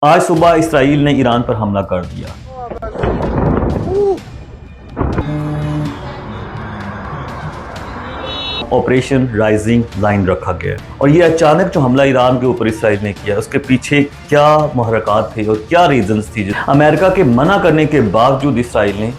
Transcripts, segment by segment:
आज सुबह इसराइल ने ईरान पर हमला कर दिया। ऑपरेशन राइजिंग लाइन रखा गया और ये अचानक जो हमला ईरान के ऊपर इसराइल ने किया, उसके पीछे क्या मुहर्रकात थे और क्या रीजंस थी। अमेरिका के मना करने के बावजूद इसराइल ने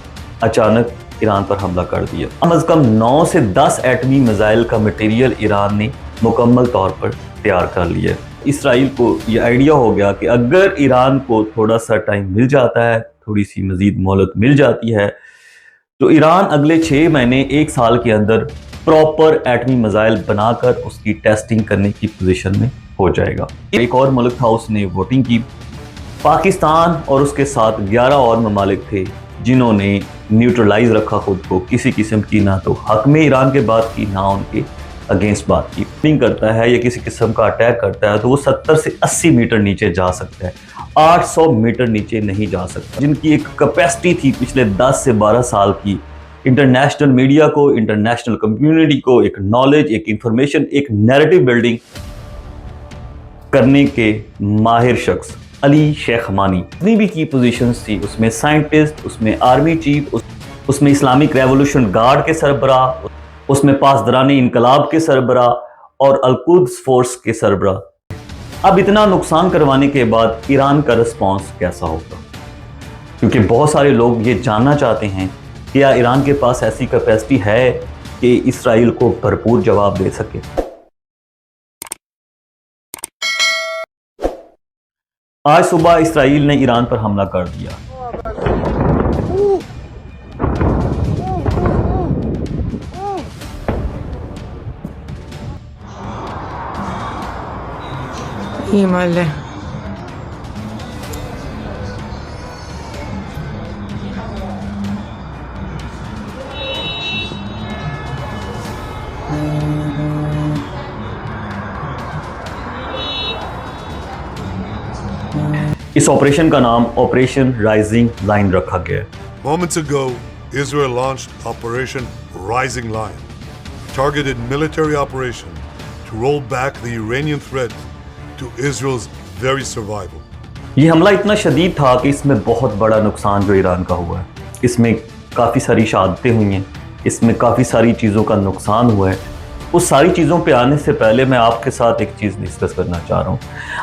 अचानक ईरान पर हमला कर दिया। कम अज कम 9 से 10 एटमी मिसाइल का मटेरियल ईरान ने मुकम्मल तौर पर तैयार कर लिया। इसराइल को ये आइडिया हो गया कि अगर ईरान को थोड़ा सा टाइम मिल जाता है, थोड़ी सी मजीद मोहलत मिल जाती है, तो ईरान अगले 6 महीने 1 साल के अंदर प्रॉपर एटमी मिसाइल बनाकर उसकी टेस्टिंग करने की पोजीशन में हो जाएगा। एक और मुल्क था, उसने वोटिंग की। पाकिस्तान और उसके साथ 11 और ममालिक थे जिन्होंने न्यूट्रलाइज रखा खुद को, किसी किस्म की ना तो हक में ईरान के बात की, ना उनके अगेंस्ट बात की। नहीं करता है या किसी किस्म का अटैक करता है तो वो 70 से 80 मीटर नीचे जा सकता है, 800 मीटर नीचे नहीं जा सकता। जिनकी एक कैपेसिटी थी पिछले 10 से 12 साल की, इंटरनेशनल मीडिया को, इंटरनेशनल कम्युनिटी को एक नॉलेज, एक इंफॉर्मेशन, एक नैरेटिव बिल्डिंग करने के माहिर शख्स अली शेख हमानी। जितनी भी की पोजीशंस थी उसमें साइंटिस्ट, उसमें आर्मी चीफ, उसमें इस्लामिक रेवोल्यूशन गार्ड के सरबराह, उसमें पासदरानी इनकलाब के सरबराह और अल-कुद्स फोर्स के सरबराह। अब इतना नुकसान करवाने के बाद ईरान का रिस्पॉन्स कैसा होगा? क्योंकि बहुत सारे लोग ये जानना चाहते हैं कि क्या ईरान के पास ऐसी कैपेसिटी है कि इसराइल को भरपूर जवाब दे सके। आज सुबह इसराइल ने ईरान पर हमला कर दिया। Himmel. इस ऑपरेशन का नाम ऑपरेशन राइजिंग लाइन रखा गया। Moments ago, Israel launched Operation Rising Lion, targeted military operation to roll back the Iranian threat to Israel's very survival. ये हमला इतना शदीद था कि इसमें बहुत बड़ा नुकसान जो ईरान का हुआ है, इसमें काफ़ी सारी शहादतें हुई हैं, इसमें काफ़ी सारी चीज़ों का नुकसान हुआ है। उस सारी चीज़ों पे आने से पहले मैं आपके साथ एक चीज़ डिस्कस करना चाह रहा हूँ।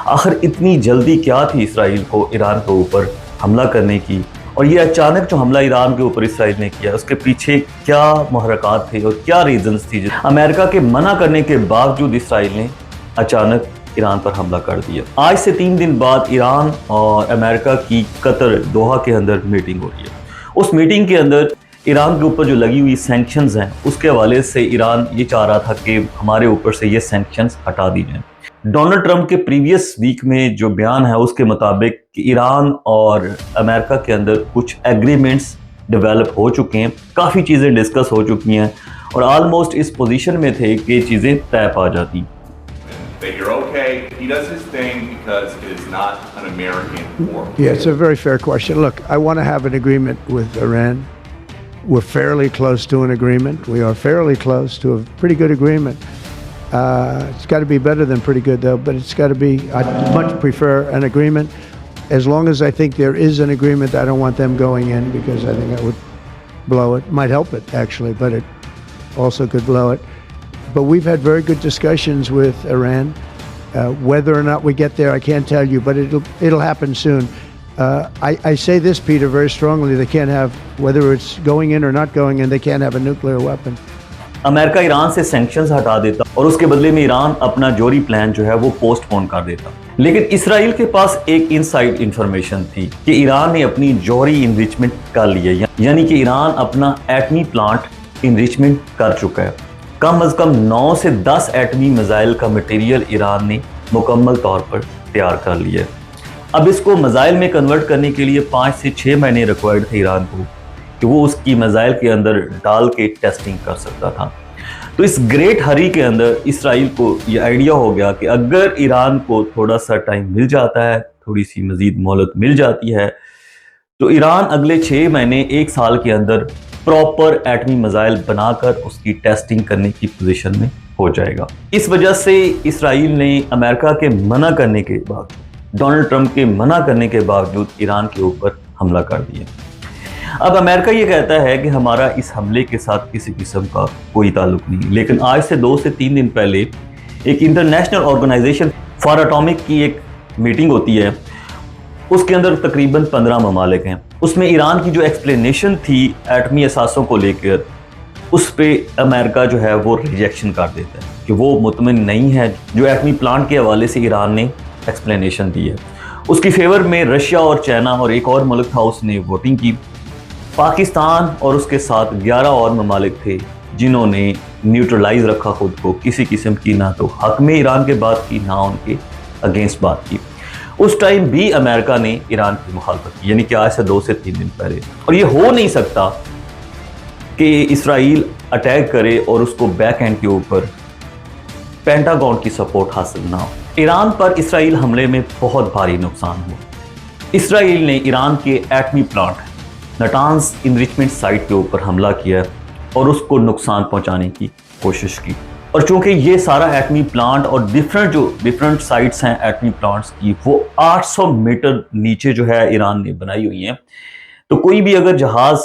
आखिर इतनी जल्दी क्या थी इसराइल को ईरान के ऊपर हमला करने की, और ये अचानक जो हमला ईरान के ऊपर इसराइल ने किया, उसके पीछे क्या मुहर्रकात थे और क्या रीजंस थी। अमेरिका के मना करने के बावजूद इसराइल ने अचानक ईरान पर हमला कर दिया। आज से 3 दिन बाद ईरान और अमेरिका की कतर दोहा के अंदर मीटिंग हो रही है। उस मीटिंग के अंदर ईरान के ऊपर जो लगी हुई सैंक्शंस हैं, उसके हवाले से ईरान ये चाह रहा था कि हमारे ऊपर से ये सैंक्शंस हटा दी जाएं। डोनाल्ड ट्रंप के प्रीवियस वीक में जो बयान है उसके मुताबिक कि ईरान और अमेरिका के अंदर कुछ एग्रीमेंट्स डेवलप हो चुके हैं, काफ़ी चीज़ें डिस्कस हो चुकी हैं और ऑलमोस्ट इस पोजीशन में थे कि चीज़ें तय पा जाती। That you're okay. He does his thing because it is not an American war. Yeah, it's a very fair question. Look, I want to have an agreement with Iran. We're fairly close to an agreement. We are fairly close to a pretty good agreement. It's got to be better than pretty good, though, but it's got to be, I'd much prefer an agreement. As long as I think there is an agreement, I don't want them going in because I think that would blow it. Might help it, actually, but it also could blow it. But we've had very good discussions with Iran. Whether or not we get there, I can't tell you, but it'll happen soon. I say this, Peter, very strongly. They can't have, whether it's going in or not going in, they can't have a nuclear weapon. America Iran से sanctions हटा देता और उसके बदले में Iran अपना जोरी plan जो है वो पोस्टपोन कर देता। लेकिन इसराइल के पास एक इनसाइड इंफॉर्मेशन थी कि ईरान ने अपनी जोरी इनरिचमेंट कर लिया, यानी कि ईरान अपना एटमी प्लांट इनरिचमेंट कर चुका है। कम अज कम 9 से 10 एटमी मिसाइल का मटेरियल ईरान ने मुकम्मल तौर पर तैयार कर लिया। अब इसको मिसाइल में कन्वर्ट करने के लिए 5 से 6 महीने रिक्वायर्ड थे ईरान को कि वो उसकी मिसाइल के अंदर डाल के टेस्टिंग कर सकता था। तो इस ग्रेट हरी के अंदर इसराइल को ये आइडिया हो गया कि अगर ईरान को थोड़ा सा टाइम मिल जाता है, थोड़ी सी मजीद मोहलत मिल जाती है, तो ईरान अगले 6 महीने 1 साल के अंदर प्रॉपर एटमी मिसाइल बनाकर उसकी टेस्टिंग करने की पोजीशन में हो जाएगा। इस वजह से इसराइल ने अमेरिका के मना करने के बाद डोनाल्ड ट्रंप के मना करने के बावजूद ईरान के ऊपर हमला कर दिया। अब अमेरिका ये कहता है कि हमारा इस हमले के साथ किसी किस्म का कोई ताल्लुक नहीं, लेकिन आज से 2 से 3 दिन पहले एक इंटरनेशनल ऑर्गेनाइजेशन फॉर एटॉमिक की एक मीटिंग होती है, उसके अंदर तकरीबन 15 ममालिक हैं। उसमें ईरान की जो एक्सप्लेनेशन थी एटमी असासों को लेकर, उस पर अमेरिका जो है वो रिजेक्शन कर देता है कि वो मुतमिन नहीं है जो एटमी प्लांट के हवाले से ईरान ने एक्सप्लेनेशन दी है। उसकी फेवर में रशिया और चाइना और एक और मुल्क था, उसने वोटिंग की। पाकिस्तान और उसके साथ 11 और ममालिक थे जिन्होंने न्यूट्रलाइज रखा खुद को, किसी किस्म की ना तो हक में ईरान के बात की ना उनके अगेंस्ट बात की। उस टाइम भी अमेरिका ने ईरान की मुखालफत की, यानी कि आज से 2 से 3 दिन पहले। और ये हो नहीं सकता कि इसराइल अटैक करे और उसको बैक एंड के ऊपर पेंटागन की सपोर्ट हासिल ना हो। ईरान पर इसराइल हमले में बहुत भारी नुकसान हुआ। इसराइल ने ईरान के एटमी प्लांट नटांस इनरिचमेंट साइट के ऊपर हमला किया और उसको नुकसान पहुंचाने की कोशिश की। और चूंकि ये सारा एटमी प्लांट और डिफरेंट साइट्स हैं एटमी प्लांट्स की, वो 800 मीटर नीचे जो है ईरान ने बनाई हुई हैं, तो कोई भी अगर जहाज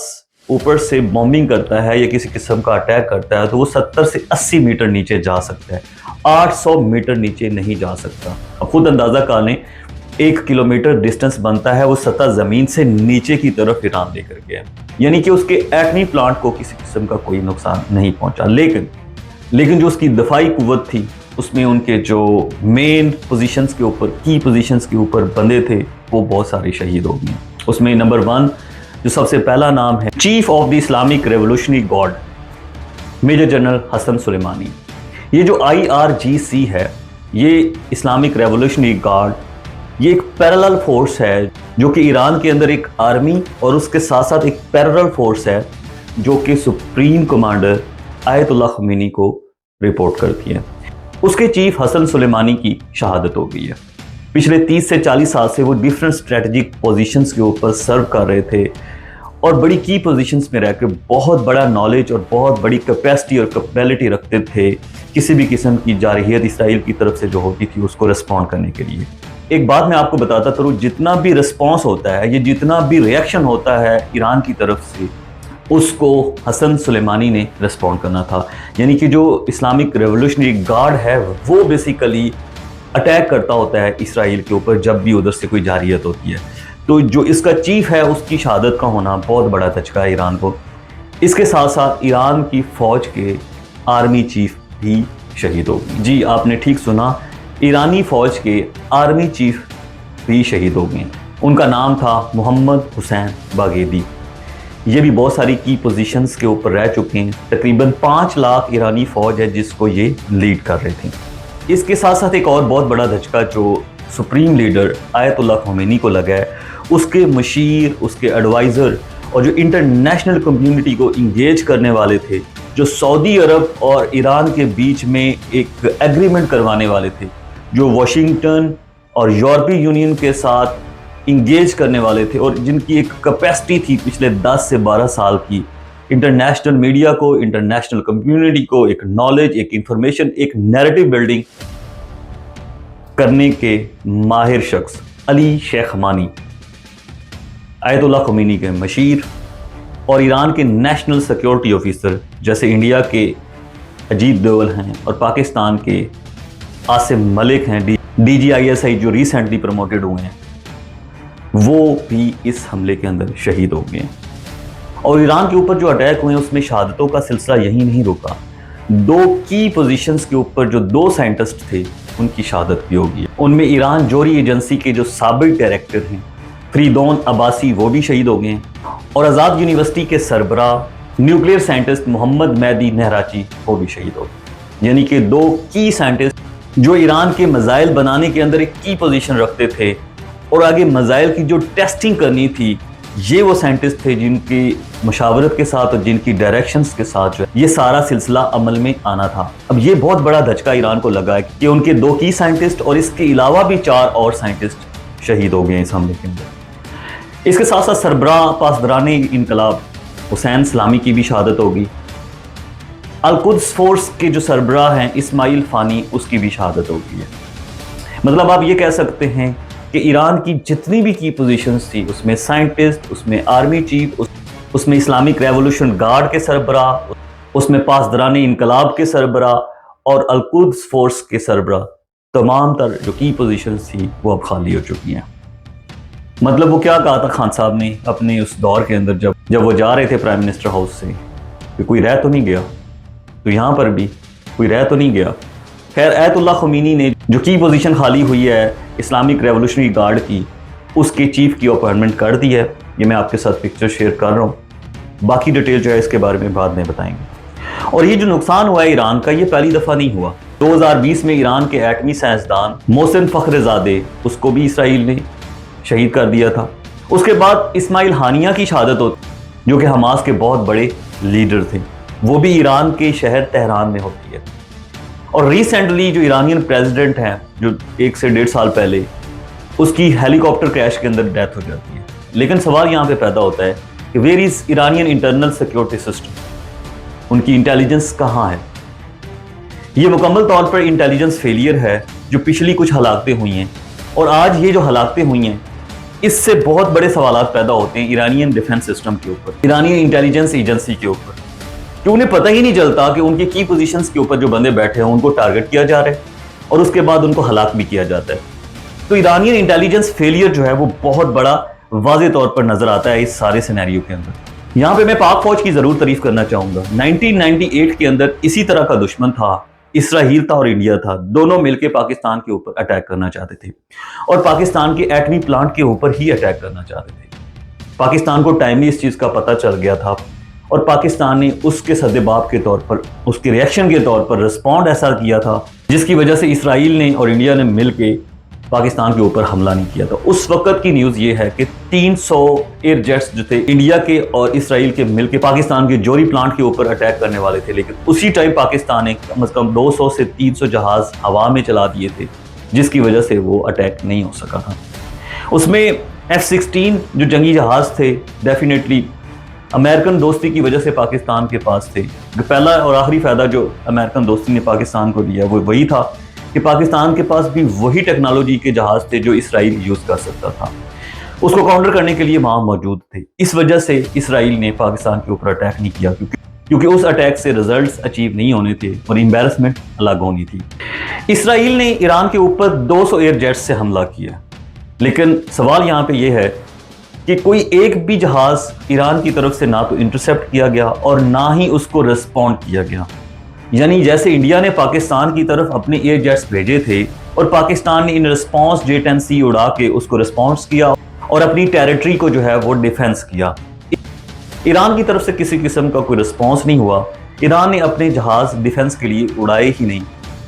ऊपर से बॉम्बिंग करता है या किसी किस्म का अटैक करता है तो वो 70 से 80 मीटर नीचे जा सकता है, 800 मीटर नीचे नहीं जा सकता। अब खुद अंदाजा कर लें, 1 किलोमीटर डिस्टेंस बनता है वो सतह जमीन से नीचे की तरफ ईरान लेकर गया, यानी कि उसके एटमी प्लांट को किसी किस्म का कोई नुकसान नहीं पहुंचा। लेकिन जो उसकी दफाई कुव्वत थी, उसमें उनके जो मेन पोजीशंस के ऊपर, की पोजीशंस के ऊपर बंदे थे, वो बहुत सारे शहीद हो गए। उसमें नंबर 1 जो सबसे पहला नाम है chief of the Islamic Revolutionary Guard major general Hassan Soleimani. ये जो IRGC है, ये इस्लामिक रेवोल्यूशनरी गार्ड, ये एक पैरेलल फोर्स है जो कि ईरान के अंदर एक आर्मी और उसके साथ साथ एक पैरेलल फोर्स है जो कि सुप्रीम कमांडर आयतुल्लाह खमीनी को रिपोर्ट करती है। उसके चीफ हसन सुलेमानी की शहादत हो गई है। पिछले 30 से 40 साल से वो डिफरेंट स्ट्रेटजिक पोजीशंस के ऊपर सर्व कर रहे थे और बड़ी की पोजीशंस में रहकर बहुत बड़ा नॉलेज और बहुत बड़ी कैपेसिटी और कैपेबिलिटी रखते थे किसी भी किस्म की जारहियत इसराइल की तरफ से जो होती थी उसको रिस्पॉन्ड करने के लिए। एक बात मैं आपको बताता चलूं, जितना भी रिस्पॉन्स होता है, ये जितना भी रिएक्शन होता है ईरान की तरफ से, उसको हसन सुलेमानी ने रिस्पॉन्ड करना था। यानी कि जो इस्लामिक रेवोल्यूशनरी गार्ड है वो बेसिकली अटैक करता होता है इसराइल के ऊपर जब भी उधर से कोई जारहियत होती है। तो जो इसका चीफ है उसकी शहादत का होना बहुत बड़ा धचका है ईरान को। इसके साथ साथ ईरान की फौज के आर्मी चीफ भी शहीद हो गए। जी आपने ठीक सुना, ईरानी फौज के आर्मी चीफ भी शहीद हो गए। उनका नाम था मोहम्मद हुसैन बागेदी। ये भी बहुत सारी की पोजीशंस के ऊपर रह चुके हैं। तकरीबन 5 लाख ईरानी फौज है जिसको ये लीड कर रहे थे। इसके साथ साथ एक और बहुत बड़ा धचका जो सुप्रीम लीडर आयतुल्लाह खमीनी को लगा है, उसके मशीर, उसके एडवाइज़र और जो इंटरनेशनल कम्युनिटी को इंगेज करने वाले थे, जो सऊदी अरब और ईरान के बीच में एक एग्रीमेंट करवाने वाले थे, जो वाशिंगटन और यूरोपीय यूनियन के साथ इंगेज करने वाले थे और जिनकी एक कैपेसिटी थी पिछले 10 से 12 साल की इंटरनेशनल मीडिया को, इंटरनेशनल कम्युनिटी को एक नॉलेज, एक इंफॉर्मेशन, एक नैरेटिव बिल्डिंग करने के माहिर शख्स अली शेख खमानी, आयतुल्लाह खमीनी के मशीर और ईरान के नेशनल सिक्योरिटी ऑफिसर जैसे इंडिया के अजीत दोवल हैं और पाकिस्तान के आसिम मलिक हैं, DGISI जो रिसेंटली प्रमोटेड हुए हैं, वो भी इस हमले के अंदर शहीद हो गए। और ईरान के ऊपर जो अटैक हुए उसमें शहादतों का सिलसिला यही नहीं रुका। 2 की पोजीशंस के ऊपर जो 2 साइंटिस्ट थे उनकी शहादत भी होगी। उनमें ईरान जोरी एजेंसी के जो साबिक डायरेक्टर हैं फरीदौन अब्बासी, वो भी शहीद हो गए हैं और आज़ाद यूनिवर्सिटी के सरबराह न्यूक्लियर साइंटिस्ट मोहम्मद मेहदी नहराची, वो भी शहीद हो गए। यानी कि 2 की साइंटिस्ट जो ईरान के मिसाइल बनाने के अंदर एक की पोजीशन रखते थे और आगे मिसाइल की जो टेस्टिंग करनी थी, ये वो साइंटिस्ट थे जिनकी मशावरत के साथ और जिनकी डायरेक्शंस के साथ जो ये सारा सिलसिला अमल में आना था। अब ये बहुत बड़ा धचका ईरान को लगा है कि उनके 2 की साइंटिस्ट और इसके अलावा भी 4 और साइंटिस्ट शहीद हो गए इस हमले के अंदर। इसके साथ साथ सरबराह पासदाराने इनकलाब हुसैन सलामी की भी शहादत होगी। अल-कुद्स फोर्स के जो सरबराह हैं इस्माइल फ़ानी, उसकी भी शहादत हो गई है। मतलब आप ये कह सकते हैं कि ईरान की जितनी भी की पोजीशंस थी, उसमें साइंटिस्ट, उसमें आर्मी चीफ, उसमें इस्लामिक रेवोल्यूशन गार्ड के सरबरा, उसमें पासदरानी इनकलाब के सरबरा और अलकुद्स फोर्स के सरबरा, तमाम तर जो की पोजीशंस थी वो अब खाली हो चुकी हैं। मतलब वो क्या कहा था खान साहब ने अपने उस दौर के अंदर, जब वो जा रहे थे प्राइम मिनिस्टर हाउस से, कि कोई रह तो नहीं गया, तो यहाँ पर भी कोई रह तो नहीं गया। खैर, आयतुल्लाह खुमैनी ने जो की पोजीशन खाली हुई है इस्लामिक रेवोल्यूशनरी गार्ड की, उसके चीफ की अपॉइंटमेंट कर दी है। ये मैं आपके साथ पिक्चर शेयर कर रहा हूँ, बाकी डिटेल जो है इसके बारे में बाद में बताएंगे। और ये जो नुकसान हुआ है ईरान का, ये पहली दफ़ा नहीं हुआ। 2020 में ईरान के एटमी साइंसदान मोहसिन फ़खरज़ादे, उसको भी इसराइल ने शहीद कर दिया था। उसके बाद इस्माइल हानिया की शहादत होती, जो कि हमास के बहुत बड़े लीडर थे, वो भी ईरान के शहर तेहरान में होती है। और रिसेंटली जो ईरानियन प्रेसिडेंट हैं, जो 1 से 1.5 साल पहले, उसकी हेलीकॉप्टर क्रैश के अंदर डेथ हो जाती है। लेकिन सवाल यहाँ पे पैदा होता है कि where is Iranian internal security system, उनकी इंटेलिजेंस कहाँ है? ये मुकम्मल तौर पर इंटेलिजेंस फेलियर है जो पिछली कुछ हलाकतें हुई हैं, और आज ये जो हलाकतें हुई हैं इससे बहुत बड़े सवालात पैदा होते हैं ईरानियन डिफेंस सिस्टम के ऊपर, ईरानियन इंटेलिजेंस एजेंसी के ऊपर, कि उन्हें पता ही नहीं चलता कि उनकी की पोजीशंस के ऊपर जो बंदे बैठे हैं उनको टारगेट किया जा रहा है और उसके बाद उनको हलाक भी किया जाता है। तो ईरानियन इंटेलिजेंस फेलियर जो है वो बहुत बड़ा वाज़े तौर पर नजर आता है इस सारे सिनेरियो के अंदर। यहाँ पे मैं पाक फौज की जरूर तारीफ करना चाहूंगा। 1998 के अंदर इसी तरह का दुश्मन था, इसराइल था और इंडिया था, दोनों मिलकर पाकिस्तान के ऊपर अटैक करना चाहते थे और पाकिस्तान के एटमी प्लांट के ऊपर ही अटैक करना चाहते थे। पाकिस्तान को टाइमली इस चीज का पता चल गया था और पाकिस्तान ने उसके सद्देबाब के तौर पर, उसके रिएक्शन के तौर पर रिस्पॉन्ड ऐसा किया था जिसकी वजह से इसराइल ने और इंडिया ने मिलकर पाकिस्तान के ऊपर हमला नहीं किया था। उस वक्त की न्यूज़ ये है कि 300 एयर जेट्स जो थे इंडिया के और इसराइल के मिलकर पाकिस्तान के जोरी प्लांट के ऊपर अटैक करने वाले थे, लेकिन उसी टाइम पाकिस्तान ने कम से कम 200 से 300 जहाज हवा में चला दिए थे, जिसकी वजह से वो अटैक नहीं हो सका था। उसमें F-16 जो जंगी जहाज थे, डेफिनेटली अमेरिकन दोस्ती की वजह से पाकिस्तान के पास थे। पहला और आखिरी फ़ायदा जो अमेरिकन दोस्ती ने पाकिस्तान को दिया वो वही था कि पाकिस्तान के पास भी वही टेक्नोलॉजी के जहाज़ थे जो इसराइल यूज़ कर सकता था, उसको काउंटर करने के लिए वहाँ मौजूद थे। इस वजह से इसराइल ने पाकिस्तान के ऊपर अटैक नहीं किया, क्योंकि उस अटैक से रिजल्ट्स अचीव नहीं होने थे और एम्बैरसमेंट अलग होनी थी। इसराइल ने ईरान के ऊपर 200 एयर जेट्स से हमला किया, लेकिन सवाल यहाँ पे ये है कि कोई एक भी जहाज़ ईरान की तरफ से ना तो इंटरसेप्ट किया गया और ना ही उसको रिस्पॉन्ड किया गया। यानी जैसे इंडिया ने पाकिस्तान की तरफ अपने एयर जेट्स भेजे थे और पाकिस्तान ने इन रिस्पॉन्स J-10C उड़ा के उसको रिस्पॉन्स किया और अपनी टेरिटरी को जो है वो डिफेंस किया। ईरान की तरफ से किसी किस्म का कोई रिस्पॉन्स नहीं हुआ। ईरान ने अपने जहाज़ डिफेंस के लिए उड़ाए ही नहीं।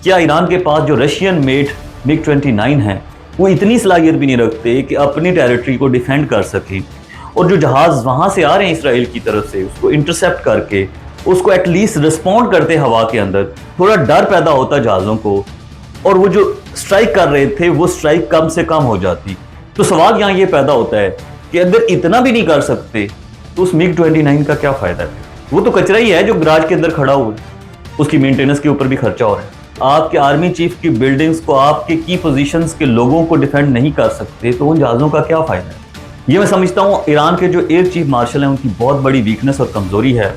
क्या ईरान के पास जो रशियन मेड MiG-29 है वो इतनी सलाहियत भी नहीं रखते कि अपनी टेरिटरी को डिफेंड कर सके, और जो जहाज़ वहाँ से आ रहे हैं इसराइल की तरफ से उसको इंटरसेप्ट करके उसको एटलीस्ट रिस्पॉन्ड करते हवा के अंदर, थोड़ा डर पैदा होता जहाज़ों को, और वो जो स्ट्राइक कर रहे थे वो स्ट्राइक कम से कम हो जाती। तो सवाल यहाँ ये पैदा होता है कि अगर इतना भी नहीं कर सकते तो उस MiG-29 का क्या फ़ायदा है? वो तो कचरा ही है जो गराज के अंदर खड़ा हुआ है, उसकी मेंटेनेंस के ऊपर भी खर्चा हो रहा है। आपके आर्मी चीफ की बिल्डिंग्स को, आपके की पोजीशंस के लोगों को डिफेंड नहीं कर सकते तो उन जहाज़ों का क्या फ़ायदा है? ये मैं समझता हूँ ईरान के जो एयर चीफ मार्शल हैं उनकी बहुत बड़ी वीकनेस और कमज़ोरी है।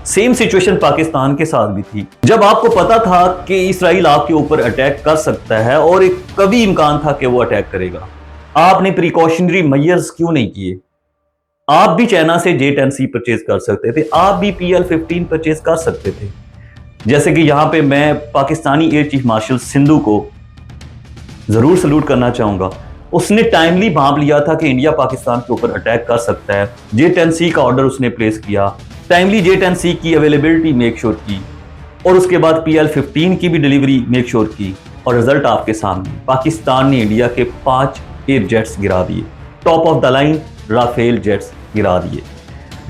सेम सिचुएशन पाकिस्तान के साथ भी थी। जब आपको पता था कि इसराइल आपके ऊपर अटैक कर सकता है और एक कभी इम्कान था कि वो अटैक करेगा, आपने प्रिकॉशनरी मेजर्स क्यों नहीं किए? आप भी चाइना से J-10C परचेज कर सकते थे, आप भी PL-15 परचेज कर सकते थे। जैसे कि यहाँ पे मैं Pakistani air chief marshal Sindhu को जरूर सल्यूट करना चाहूंगा। उसने टाइमली भांप लिया था कि इंडिया पाकिस्तान के ऊपर अटैक कर सकता है। J-10C का ऑर्डर उसने प्लेस किया, टाइमली J-10C की अवेलेबिलिटी मेक श्योर की, और उसके बाद PL-15 की भी डिलीवरी मेक श्योर की, और रिजल्ट आपके सामने। पाकिस्तान ने इंडिया के 5 एयर जेट्स गिरा दिए, top of the line Rafale jets गिरा दिए।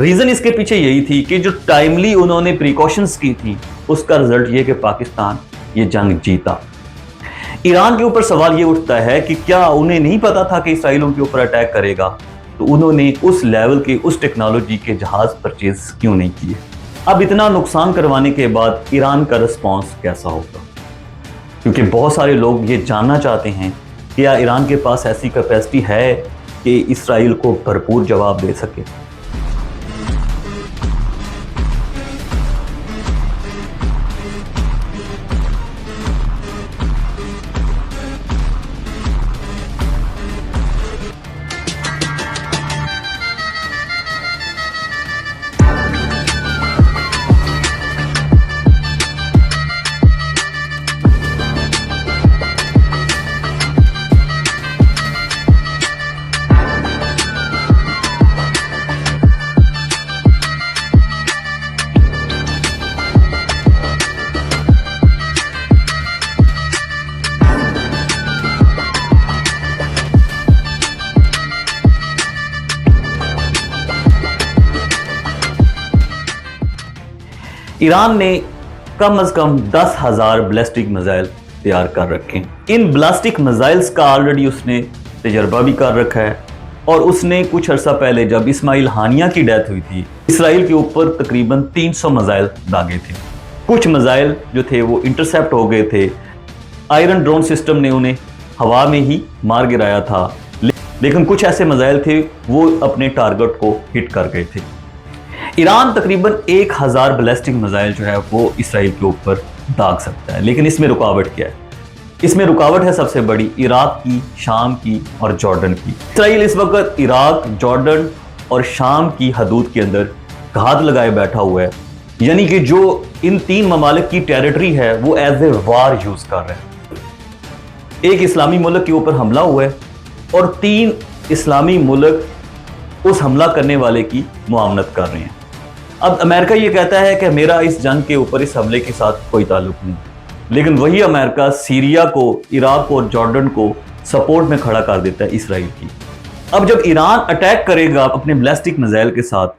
रीजन इसके पीछे यही थी कि जो टाइमली उन्होंने प्रिकॉशंस की थी उसका रिजल्ट ये कि पाकिस्तान ये जंग जीता। ईरान के ऊपर सवाल ये उठता है कि क्या उन्हें नहीं पता था कि इसराइल उनके ऊपर अटैक करेगा, तो उन्होंने उस लेवल के, उस टेक्नोलॉजी के जहाज परचेज क्यों नहीं किए? अब इतना नुकसान करवाने के बाद ईरान का रिस्पॉन्स कैसा होगा? क्योंकि बहुत सारे लोग ये जानना चाहते हैं क्या ईरान के पास ऐसी कैपेसिटी है कि इसराइल को भरपूर जवाब दे सके? ईरान ने कम से कम 10,000 बैलिस्टिक मिसाइल तैयार कर रखे हैं। इन बैलिस्टिक मिसाइल्स का ऑलरेडी उसने तजर्बा भी कर रखा है और उसने कुछ अर्सा पहले जब इस्माइल हानिया की डेथ हुई थी, इसराइल के ऊपर तकरीबन 300 मिसाइल दागे थे। कुछ मिसाइल जो थे वो इंटरसेप्ट हो गए थे, आयरन ड्रोन सिस्टम ने उन्हें हवा में ही मार गिराया था, लेकिन कुछ ऐसे मिसाइल थे वो अपने टारगेट को हिट कर गए थे। ईरान तकरीबन 1000 बैलिस्टिक मिसाइल जो है वो इसराइल के ऊपर दाग सकता है, लेकिन इसमें रुकावट क्या है? इसमें रुकावट है सबसे बड़ी इराक की, शाम की और जॉर्डन की। इसराइल इस वक्त इराक, जॉर्डन और शाम की हदूद के अंदर घात लगाए बैठा हुआ है, यानी कि जो इन 3 ममालिक की टेरिटरी है वो एज ए वार यूज कर रहे हैं। एक इस्लामी मुल्क के ऊपर हमला हुआ है और 3 इस्लामी मुल्क उस हमला करने वाले की मुआवनत कर रहे हैं। अब अमेरिका ये कहता है कि मेरा इस जंग के ऊपर, इस हमले के साथ कोई ताल्लुक नहीं, लेकिन वही अमेरिका सीरिया को, इराक और जॉर्डन को सपोर्ट में खड़ा कर देता है इसराइल की। अब जब ईरान अटैक करेगा अपने बैलिस्टिक मिसाइल के साथ,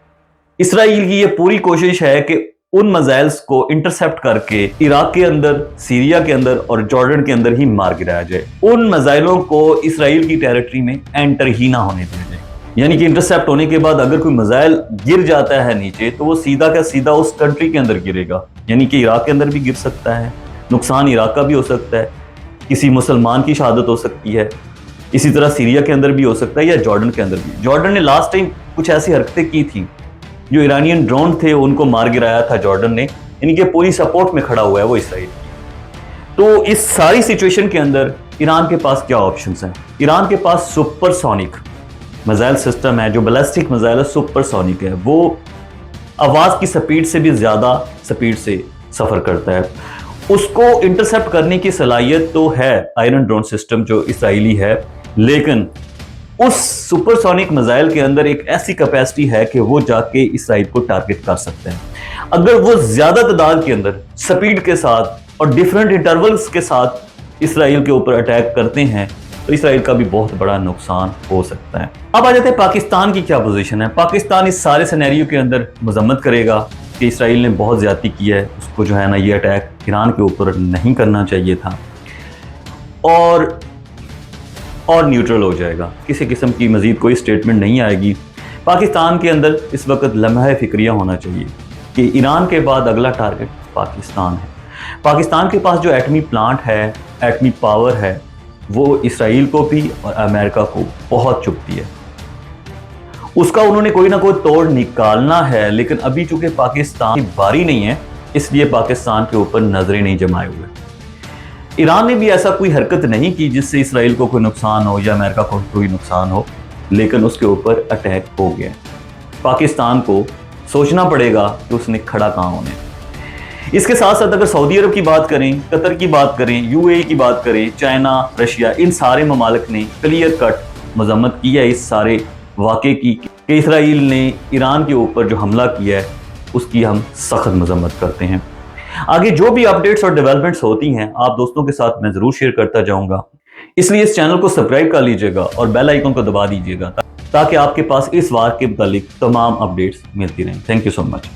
इसराइल की ये पूरी कोशिश है कि उन मिसाइल्स को इंटरसेप्ट करके इराक के अंदर, सीरिया के अंदर और जॉर्डन के अंदर ही मार गिराया जाए। उन मिसाइलों को इसराइल की टेरिटरी में एंटर ही ना होने दिया जाए, यानी कि इंटरसेप्ट होने के बाद अगर कोई मिसाइल गिर जाता है नीचे तो वो सीधा का सीधा उस कंट्री के अंदर गिरेगा, यानी कि इराक के अंदर भी गिर सकता है, नुकसान इराक का भी हो सकता है, किसी मुसलमान की शहादत हो सकती है, इसी तरह सीरिया के अंदर भी हो सकता है या जॉर्डन के अंदर भी। जॉर्डन ने लास्ट टाइम कुछ ऐसी हरकतें की थी, जो ईरानियन ड्रोन थे उनको मार गिराया था जॉर्डन ने, यानी कि पूरी सपोर्ट में खड़ा हुआ है वो इसराइल की। तो इस सारी सिचुएशन के अंदर ईरान के पास क्या ऑप्शंस हैं? ईरान के पास सुपरसोनिक मिसाइल सिस्टम है, जो बैलिस्टिक मिसाइल है सुपरसोनिक है, वो आवाज़ की स्पीड से भी ज़्यादा स्पीड से सफ़र करता है। उसको इंटरसेप्ट करने की सलाहियत तो है आयरन ड्रोन सिस्टम जो इसराइली है, लेकिन उस सुपरसोनिक मिसाइल के अंदर एक ऐसी कैपेसिटी है कि वो जाके इसराइल को टारगेट कर सकते हैं। अगर वो ज़्यादा तादाद के अंदर स्पीड के साथ और डिफरेंट इंटरवल्स के साथ इसराइल के ऊपर अटैक करते हैं तो इसराइल का भी बहुत बड़ा नुकसान हो सकता है। अब आ जाते हैं पाकिस्तान की क्या पोजीशन है। पाकिस्तान इस सारे सिनेरियो के अंदर मजम्मत करेगा कि इसराइल ने बहुत ज़्यादती की है, उसको जो है ना ये अटैक ईरान के ऊपर नहीं करना चाहिए था, और न्यूट्रल हो जाएगा, किसी किस्म की मज़ीद कोई स्टेटमेंट नहीं आएगी। पाकिस्तान के अंदर इस वक्त लम्हा फिक्रिया होना चाहिए कि ईरान के बाद अगला टारगेट पाकिस्तान है। पाकिस्तान के पास जो एटमी प्लांट है, एटमी पावर है, वो इसराइल को भी और अमेरिका को बहुत चुभती है। उसका उन्होंने कोई ना कोई तोड़ निकालना है, लेकिन अभी चूंकि पाकिस्तान की बारी नहीं है, इसलिए पाकिस्तान के ऊपर नजरें नहीं जमाए हुए। ईरान ने भी ऐसा कोई हरकत नहीं की जिससे इसराइल को कोई नुकसान हो या अमेरिका को कोई नुकसान हो, लेकिन उसके ऊपर अटैक हो गया। पाकिस्तान को सोचना पड़ेगा कि उसने खड़ा कहाँ होना है। इसके साथ साथ अगर सऊदी अरब की बात करें, कतर की बात करें, यूएई की बात करें, चाइना, रशिया, इन सारे ममालिक ने क्लियर कट मजम्मत की है इस सारे वाक़े की कि इसराइल ने ईरान के ऊपर जो हमला किया है उसकी हम सख्त मजम्मत करते हैं। आगे जो भी अपडेट्स और डेवलपमेंट्स होती हैं आप दोस्तों के साथ मैं ज़रूर शेयर करता जाऊँगा, इसलिए इस चैनल को सब्सक्राइब कर लीजिएगा और बेल आइकन को दबा दीजिएगा ताकि आपके पास इस वार के मुतालिक तमाम अपडेट्स मिलती रहें। Thank you so much.